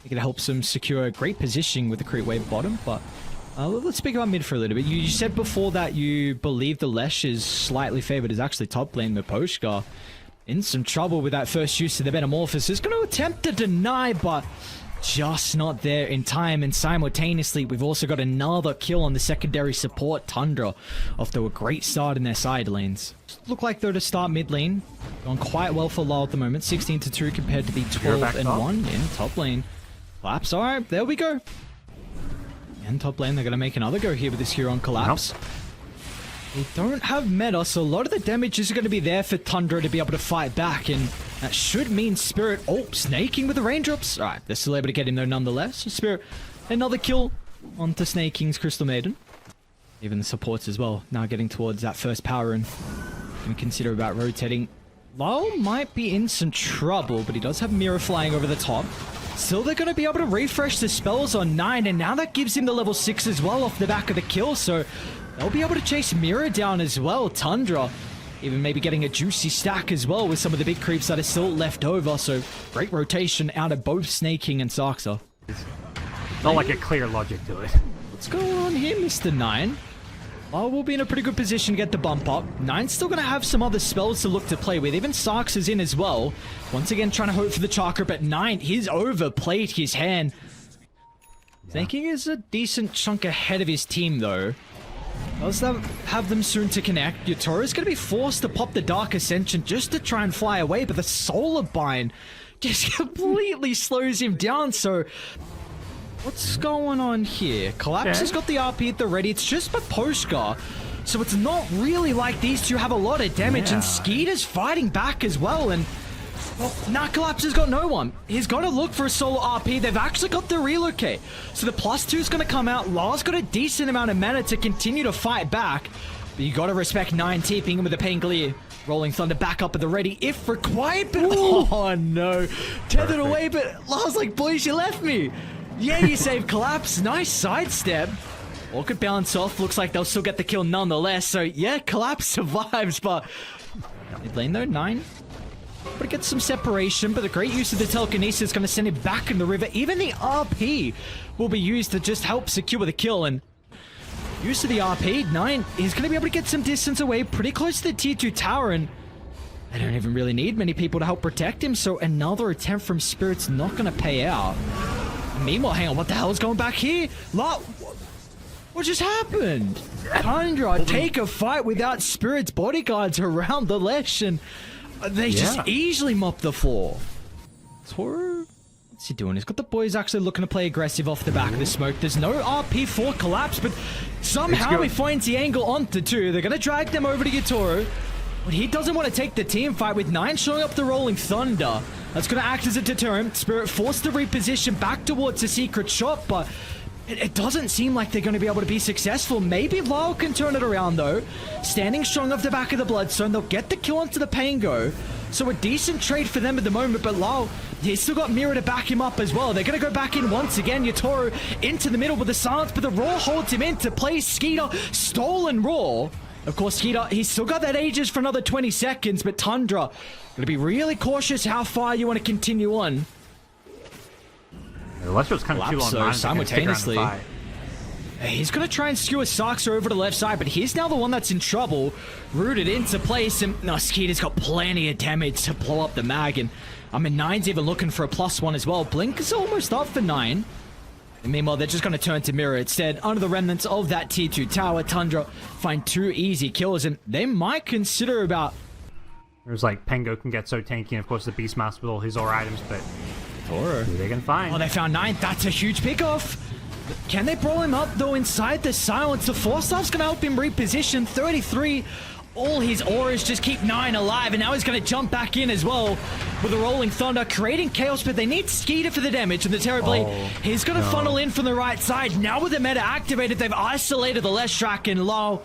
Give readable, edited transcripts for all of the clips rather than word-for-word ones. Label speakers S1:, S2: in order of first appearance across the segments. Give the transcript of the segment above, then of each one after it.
S1: It helps them secure a great positioning with the creep wave bottom, but let's speak about mid for a little bit. You said before that you believe the Lesh is slightly favored as actually top lane. Miposhka in some trouble with that first use of the Metamorphosis. Going to attempt to deny, but just not there in time. And simultaneously, we've also got another kill on the secondary support, Tundra, off to a great start in their side lanes. Look like though to start mid lane, going quite well for Lyle at the moment. 16-2 compared to the 12-1 in top lane. Collapse, alright, there we go. And top lane, they're going to make another go here with this Huron Collapse. They don't have meta, so a lot of the damage is going to be there for Tundra to be able to fight back, and that should mean Spirit, snaking with the raindrops. Alright, they're still able to get him though nonetheless. So Spirit, another kill onto Snaking's Crystal Maiden. Even the supports as well, now getting towards that first power and consider about rotating. Lyle might be in some trouble, but he does have Mirror flying over the top. Still, they're going to be able to refresh the spells on 9, and now that gives him the level 6 as well off the back of the kill, so they'll be able to chase Mirror down as well. Tundra even maybe getting a juicy stack as well with some of the big creeps that are still left over, so great rotation out of both Snaking and Saxa.
S2: Not like a clear logic to it.
S1: What's going on here, Mr. 9? Well, we'll be in a pretty good position to get the bump up. 9's still going to have some other spells to look to play with. Even Sarks is in as well. Once again, trying to hope for the chakra, but 9, he's overplayed his hand. Snaking is a decent chunk ahead of his team, though. Does that have them soon to connect? Yatoro's going to be forced to pop the Dark Ascension just to try and fly away, but the Solar Bind just completely slows him down, so what's going on here? Collapse has got the RP at the ready. It's just Miposhka, so it's not really like these two have a lot of damage, and Skeeter's fighting back as well, and well, now Collapse has got no one. He's got to look for a solo RP. They've actually got the relocate. So the +2 is going to come out. Lyle's got a decent amount of mana to continue to fight back. But you got to respect 9 TPing him with a Pangolier. Rolling Thunder back up at the ready if required. But oh no. Tethered away, but Lyle's like, boys, you left me. Yeah, you saved Collapse. Nice sidestep. All could bounce off. Looks like they'll still get the kill nonetheless. So yeah, Collapse survives. But mid lane though, 9. But it gets some separation, but the great use of the telekinesis is going to send him back in the river. Even the RP will be used to just help secure the kill, and use of the RP, 9 is going to be able to get some distance away pretty close to the tier 2 tower, and they don't even really need many people to help protect him, so another attempt from Spirit's not going to pay out. Meanwhile, hang on, what the hell is going back here? What just happened? Tundra take a fight without Spirit's bodyguards around the Lesh, and they just easily mop the floor. Toro? What's he doing? He's got the boys actually looking to play aggressive off the back of the smoke. There's no RP for Collapse, but somehow he finds the angle onto 2. They're going to drag them over to Yatoro. But he doesn't want to take the team fight with 9 showing up the Rolling Thunder. That's going to act as a deterrent. Spirit forced to reposition back towards the secret shop, but it doesn't seem like they're going to be able to be successful. Maybe Lyle can turn it around, though. Standing strong off the back of the Bloodstone, they'll get the kill onto the Pango. So a decent trade for them at the moment, but Lyle, he's still got Mirror to back him up as well. They're going to go back in once again. Yatoro into the middle with the silence, but the Roar holds him in to play Skeeter. Stolen Roar. Of course, Skeeter, he's still got that Aegis for another 20 seconds, but Tundra, going to be really cautious how far you want to continue on.
S2: The Lesher's kind of too long
S1: simultaneously. He's going to try and skewer Saxa over to the left side, but he's now the one that's in trouble. Rooted into place, and no, Skeeter's got plenty of damage to blow up the mag, and I mean, 9's even looking for a +1 as well. Blink is almost up for 9. And meanwhile, they're just going to turn to Mirror instead. Under the remnants of that tier 2 tower, Tundra find 2 easy kills, and they might consider about...
S2: There's like, Pengo can get so tanky, and of course the Beastmaster with all his aura items, but who they can find?
S1: Oh, they found 9. That's a huge pickoff. Can they brawl him up, though, inside the silence? The 4-star's going to help him reposition. 33. All his auras just keep 9 alive, and now he's going to jump back in as well with the Rolling Thunder, creating chaos, but they need Skeeter for the damage, and the Terror Blade, he's going to funnel in from the right side. Now with the meta activated, they've isolated the Leshrac, and Lyle,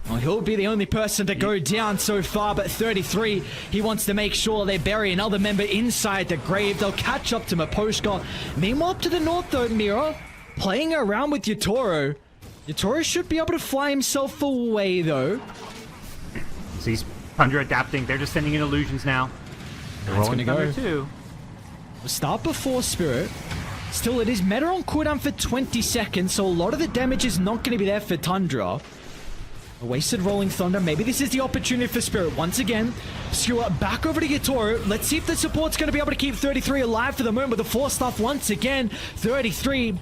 S1: well, he'll be the only person to go down so far, but 33, he wants to make sure they bury another member inside the grave. They'll catch up to Miposhka. Meanwhile, up to the north, though, Mirror, playing around with Yatoro. Yatoro should be able to fly himself away, though.
S2: So he's Tundra adapting. They're just sending in illusions now.
S1: That's going to go.
S2: Too.
S1: We'll start before Spirit. Still, it is meta on cooldown for 20 seconds, so a lot of the damage is not going to be there for Tundra. A wasted Rolling Thunder. Maybe this is the opportunity for Spirit. Once again, Skewer back over to Yatoro. Let's see if the support's going to be able to keep 33 alive for the moment with the force stuff once again. 33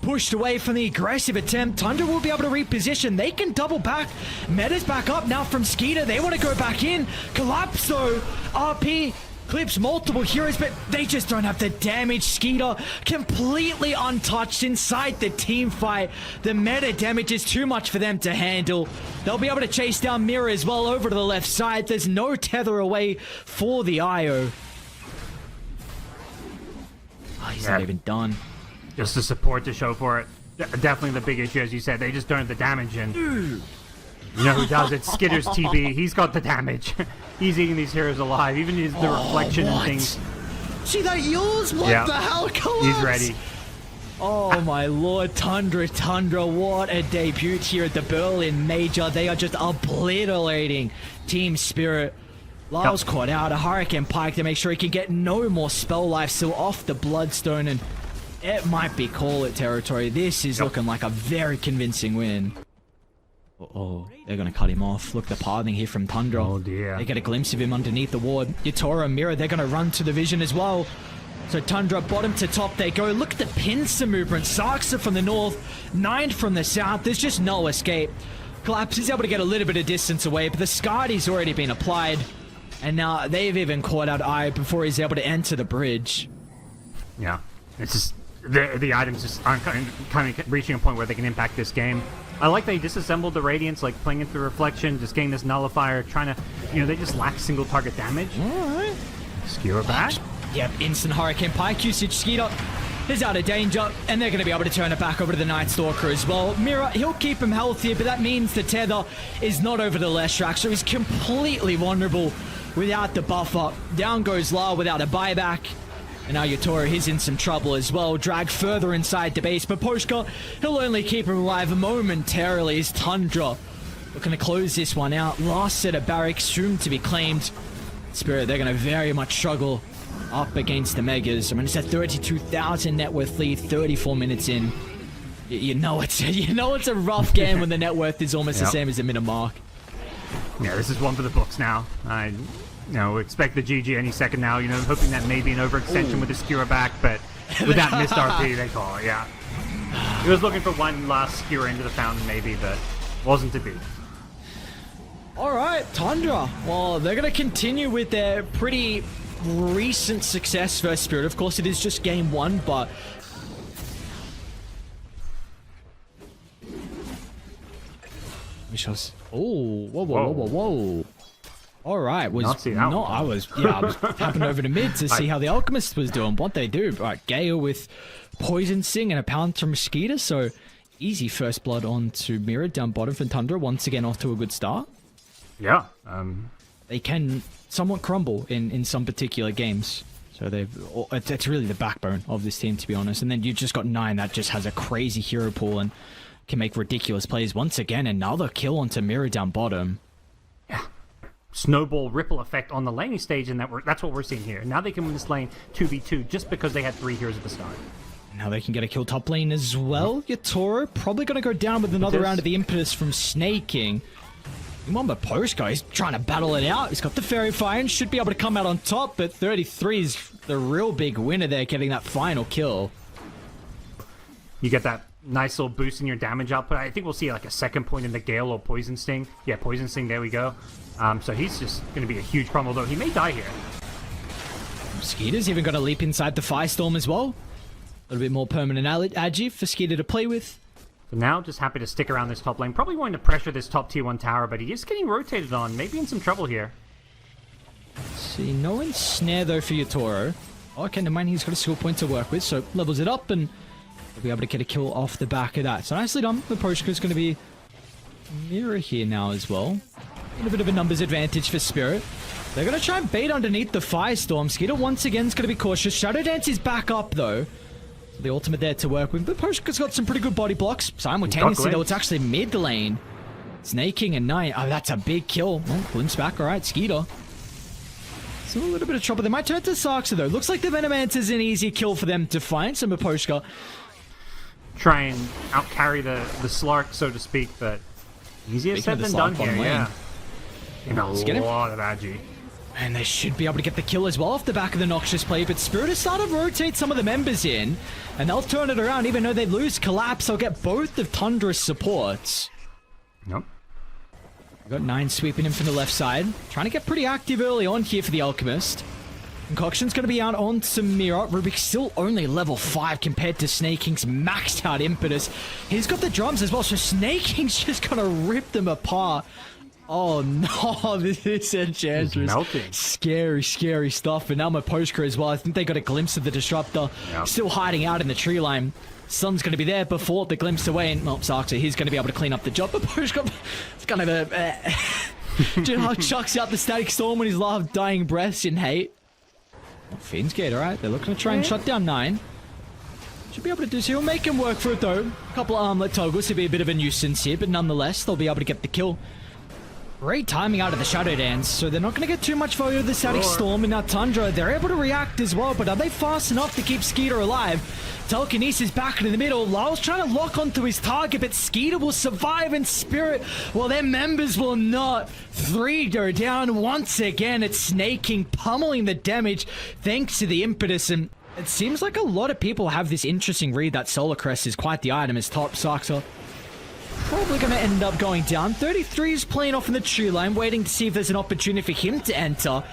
S1: pushed away from the aggressive attempt. Tundra will be able to reposition. They can double back. Meta's back up now from Skeeter. They want to go back in. Collapse though. RP clips multiple heroes, but they just don't have the damage. Skeeter completely untouched inside the team fight. The meta damage is too much for them to handle. They'll be able to chase down Mirror as well over to the left side. There's no tether away for the IO. Oh, he's not even done.
S2: Just the support to show for it. Definitely the big issue, as you said. They just don't have the damage in. You know who does it? Skitter's TB. He's got the damage. He's eating these heroes alive. Even the reflection and things.
S1: See that yours? What the hell? Collapse?
S2: He's ready.
S1: Oh my lord, Tundra, what a debut here at the Berlin Major. They are just obliterating Team Spirit. Lyle's caught out a Hurricane Pike to make sure he can get no more spell life, so off the Bloodstone, and it might be call it territory. This is looking like a very convincing win. Uh-oh, they're going to cut him off. Look, the pathing here from Tundra.
S2: Oh dear.
S1: They get a glimpse of him underneath the ward. Yatoro, Mirror, they're going to run to the vision as well. So Tundra, bottom to top they go. Look at the pincer movement. Sarksa from the north, 9 from the south. There's just no escape. Collapse is able to get a little bit of distance away, but the Scardy's already been applied. And now they've even caught out Eye before he's able to enter the bridge.
S2: Yeah, it's just... The items just aren't kind of reaching a point where they can impact this game. I like that he disassembled the Radiance, like playing into Reflection, just getting this Nullifier, trying to, they just lack single target damage.
S1: Alright.
S2: Skewer back.
S1: Yep, instant Hurricane Pike usage. Skeeter is out of danger, and they're going to be able to turn it back over to the Night Stalker as well. Mirror, he'll keep him healthier, but that means the tether is not over the Leshrac, so he's completely vulnerable without the buffer. Down goes La without a buyback. And now Yatoro, he's in some trouble as well. Dragged further inside the base. But Poshka, he'll only keep him alive momentarily as Tundra looking to close this one out. Last set of barracks soon to be claimed. Spirit, they're going to very much struggle up against the Megas. I mean, it's a 32,000 net worth lead, 34 minutes in. You know it's a rough game when the net worth is almost the same as the minute mark.
S2: Yeah, this is one for the books now. Expect the GG any second now, hoping that maybe an overextension with the skewer back, but with that missed RP, they call it, yeah. He was looking for one last skewer into the fountain maybe, but wasn't to be.
S1: Alright, Tundra. Well, they're going to continue with their pretty recent success versus Spirit. Of course, it is just game 1, but... Oh, whoa. All right, I was tapping over to mid to see how the Alchemist was doing, what they do. All right, Gale with Poison Sting and a pound from Mosquito, so easy first blood onto Mirror down bottom for Tundra, once again off to a good start.
S2: Yeah.
S1: They can somewhat crumble in some particular games, so it's really the backbone of this team, to be honest. And then you just got 9 that just has a crazy hero pool and can make ridiculous plays. Once again, another kill onto Mirror down bottom.
S2: Yeah. Snowball ripple effect on the laning stage, and that's what we're seeing here. Now they can win this lane 2v2 just because they had 3 heroes at the start.
S1: Now they can get a kill top lane as well. Yatoro probably going to go down with another round of the impetus from Snaking. Remember, Poshka, he's trying to battle it out. He's got the Fairy Fire and should be able to come out on top, but 33 is the real big winner there, getting that final kill.
S2: You get that nice little boost in your damage output. I think we'll see like a second point in the Gale or Poison Sting. Yeah, Poison Sting, there we go. So he's just going to be a huge problem, although he may die here.
S1: Skeeter's even got a leap inside the Firestorm as well. A little bit more permanent agi for Skeeter to play with.
S2: For now, just happy to stick around this top lane. Probably wanting to pressure this top tier 1 tower, but he is getting rotated on. Maybe in some trouble here.
S1: See, no ensnare though for Yatoro. Okay, never mind, he's got a skill point to work with, so levels it up and he'll be able to get a kill off the back of that. So nicely done. The Poshka's going to be Mirror here now as well. A little bit of a numbers advantage for Spirit. They're going to try and bait underneath the Firestorm. Skeeter once again is going to be cautious. Shadow Dance is back up though. The ultimate there to work with. But Poshka's got some pretty good body blocks. Simultaneously though, it's actually mid lane. Snaking and 9. Oh, that's a big kill. Oh, glimpse back. Alright, Skeeter. Still a little bit of trouble. They might turn to Saxa though. Looks like the Venomancer is an easy kill for them to find. Some Miposhka.
S2: Try and out-carry the Slark, so to speak, but easier said than done here, yeah. In a lot of agi.
S1: And they should be able to get the kill as well off the back of the Noxious play, but Spirit has started to rotate some of the members in, and they'll turn it around. Even though they lose Collapse, they'll get both of Tundra's supports.
S2: Nope.
S1: We've got 9 sweeping him from the left side. Trying to get pretty active early on here for the Alchemist. Concoction's going to be out on Samira. Rubik's still only level 5 compared to Snaking's maxed out impetus. He's got the drums as well, so Snaking's just going to rip them apart. Oh no, this is Enchantress. Scary, scary stuff. And now Miposhka as well. I think they got a glimpse of the Disruptor. Yep. Still hiding out in the tree line. Sun's going to be there before the glimpse away. And, well, Saxa, he's going to be able to clean up the job. Miposhka, it's kind of a... chucks out the Static Storm when he's last dying breaths in hate. Finn's Gate, alright. They're looking to try and shut down 9. Should be able to do so. He'll make him work for it though. A couple of armlet toggles to be a bit of a nuisance here, but nonetheless, they'll be able to get the kill. Great timing out of the Shadow Dance, so they're not going to get too much value of the Static Storm. And now Tundra, they're able to react as well, but are they fast enough to keep Skeeter alive? Telekinesis back in the middle. Lyle's trying to lock onto his target, but Skeeter will survive in Spirit, while their members will not. 3 go down once again. It's Snaking, pummeling the damage thanks to the impetus. And it seems like a lot of people have this interesting read that Solar Crest is quite the item as top Saxa. Probably going to end up going down. 33 is playing off in the tree line, waiting to see if there's an opportunity for him to enter.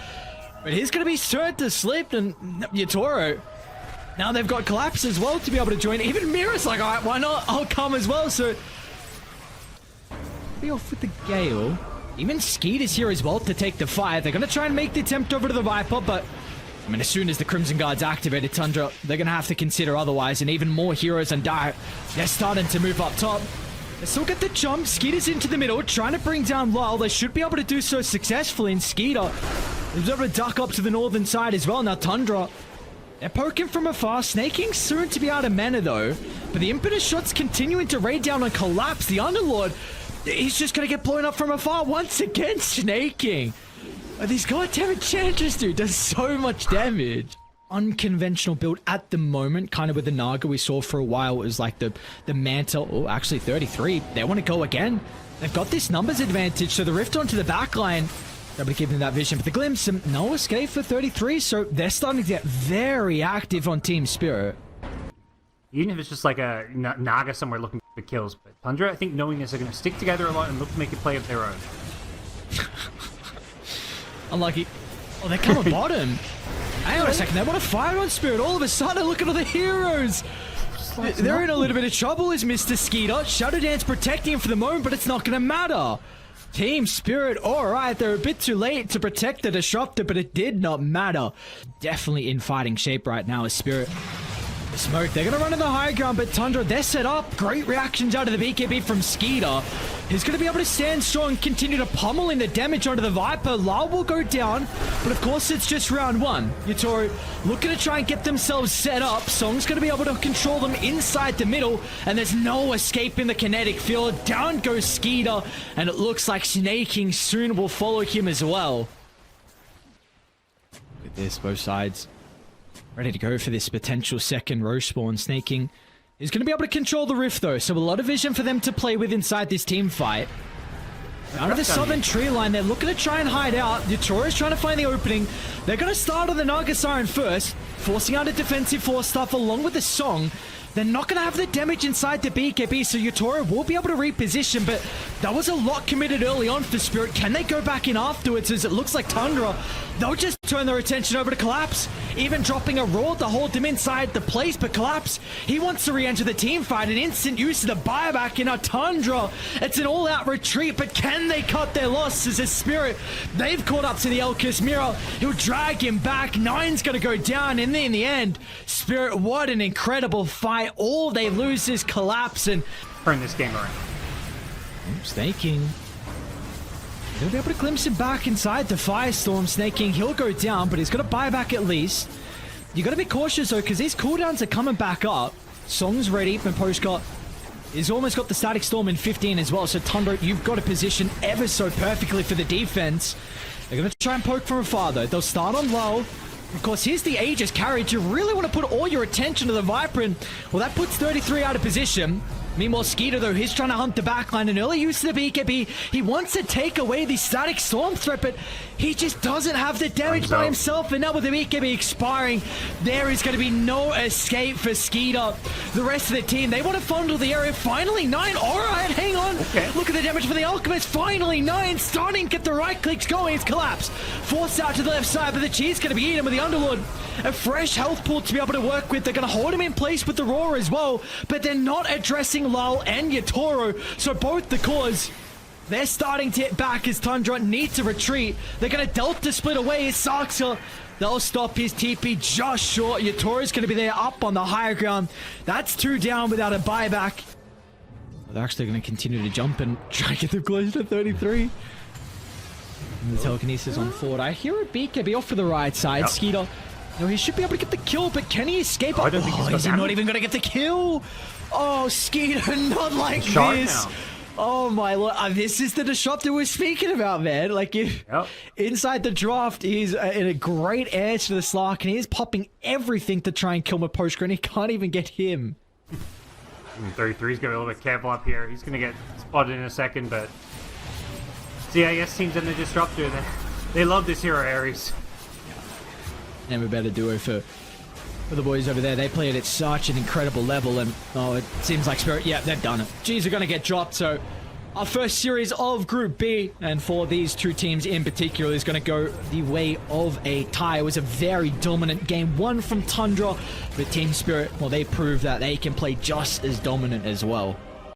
S1: But he's going to be stirred to sleep, and Yatoro. Now they've got Collapse as well to be able to join. Even Mira's like, alright, why not? I'll come as well. So, be off with the Gale. Even Skeet is here as well to take the fight. They're going to try and make the attempt over to the Viper, but I mean, as soon as the Crimson Guard's activated, Tundra, they're going to have to consider otherwise, and even more heroes and Dire. They're starting to move up top. They still get the jump. Skeeter's into the middle, trying to bring down Lyle. They should be able to do so successfully, and Skeeter is able to duck up to the northern side as well. Now Tundra, they're poking from afar. Snaking soon to be out of mana though, but the impetus shots continuing to raid down and Collapse. The Underlord, he's just going to get blown up from afar once again. Snaking. These goddamn Enchantress, dude, does so much damage. Unconventional build at the moment, kind of with the Naga we saw for a while. It was like the Manta. Oh, actually 33. They want to go again. They've got this numbers advantage, so the Rift onto the back line. They'll be keeping that vision. But the Glimpse, no escape for 33, so they're starting to get very active on Team Spirit.
S2: Even if it's just like a Naga somewhere looking for kills. But Tundra, I think knowing this, are going to stick together a lot and look to make a play of their own.
S1: Unlucky. Oh, they're coming bottom. Hang on a second, they want to fire on Spirit. All of a sudden, look at all the heroes. They're in a little bit of trouble as Mr. Skeeter. Shadow Dance protecting him for the moment, but it's not going to matter. Team Spirit, alright, they're a bit too late to protect the Disruptor, but it did not matter. Definitely in fighting shape right now as Spirit. The smoke, they're going to run in the high ground, but Tundra, they're set up. Great reactions out of the BKB from Skeeter. He's going to be able to stand strong and continue to pummel in the damage onto the Viper. Lyle will go down, but of course it's just round 1. Yatoro looking to try and get themselves set up. Song's going to be able to control them inside the middle, and there's no escape in the kinetic field. Down goes Skeeter, and it looks like Snaking soon will follow him as well. With this, both sides ready to go for this potential second row spawn. Snaking is going to be able to control the Rift though, so a lot of vision for them to play with inside this team fight. Out of the southern tree line, they're looking to try and hide out. Yatoro is trying to find the opening. They're going to start on the Naga Siren first, forcing out a defensive force stuff along with the Song. They're not going to have the damage inside the BKB, so Yatoro will be able to reposition, but that was a lot committed early on for Spirit. Can they go back in afterwards, as it looks like Tundra, they'll just turn their attention over to Collapse, even dropping a Roar to hold them inside the place, but Collapse, he wants to re-enter the team fight, an instant use of the buyback in a Tundra. It's an all-out retreat, but can they cut their losses as Spirit? They've caught up to the Elkis Mirror. He'll drag him back. 9's going to go down, and in the end, Spirit, what an incredible fight. All they lose is Collapse and
S2: turn this game around.
S1: Snaking. They'll be able to glimpse him back inside the Firestorm. Snaking, he'll go down, but he's got to buy back at least. You got to be cautious though, because these cooldowns are coming back up. Song's ready, and Postcott is almost got the Static Storm in 15 as well. So Tundra, you've got to position ever so perfectly for the defense. They're going to try and poke from afar, though. They'll start on low. Of course, here's the Aegis carry. Do you really want to put all your attention to the Viper? And, well, that puts 33 out of position. Meanwhile, Skeeter, though, he's trying to hunt the backline. An early use of the BKB. He wants to take away the static storm threat, but he just doesn't have the damage by himself. And now with the BKB expiring, there is going to be no escape for Skeeter. The rest of the team, they want to fondle the area. Finally, 9. All right, hang on.
S2: Okay.
S1: Look at the damage for the Alchemist. Finally, 9 starting to get the right clicks going. It's collapsed. Forced out to the left side, but the Chi's going to be eaten with the Underlord. A fresh health pool to be able to work with. They're going to hold him in place with the Roar as well, but they're not addressing Lal and Yatoro, so both the cores, they're starting to hit back as Tundra needs to retreat. They're going to Delta split away as Saxa. They'll stop his TP just short. Yatoro's going to be there up on the higher ground. That's 2 down without a buyback. They're actually going to continue to jump and try to get them close to 33. And the telekinesis on forward. I hear a BKB off for the right side.
S2: Yep.
S1: Skeeter, no, he should be able to get the kill, but can he escape?
S2: I don't think he's got
S1: is he
S2: damage.
S1: not even going to get the kill? Oh, Skeeter, not like
S2: Sharp
S1: this.
S2: now.
S1: Oh my lord, this is the disruptor we're speaking about, man. Like, if inside the draft, he's in a great edge to the Slark, and he is popping everything to try and kill my post-green. He can't even get him.
S2: 33's going to be a little bit careful up here. He's going to get spotted in a second, but... CIS teams in the disruptor, they love this hero, Ares.
S1: And a better duo for the boys over there. They play it at such an incredible level, and oh, it seems like Spirit, yeah, they've done it. G's are going to get dropped, so our first series of Group B, and for these two teams in particular, is going to go the way of a tie. It was a very dominant game, one from Tundra, but Team Spirit, well, they proved that they can play just as dominant as well.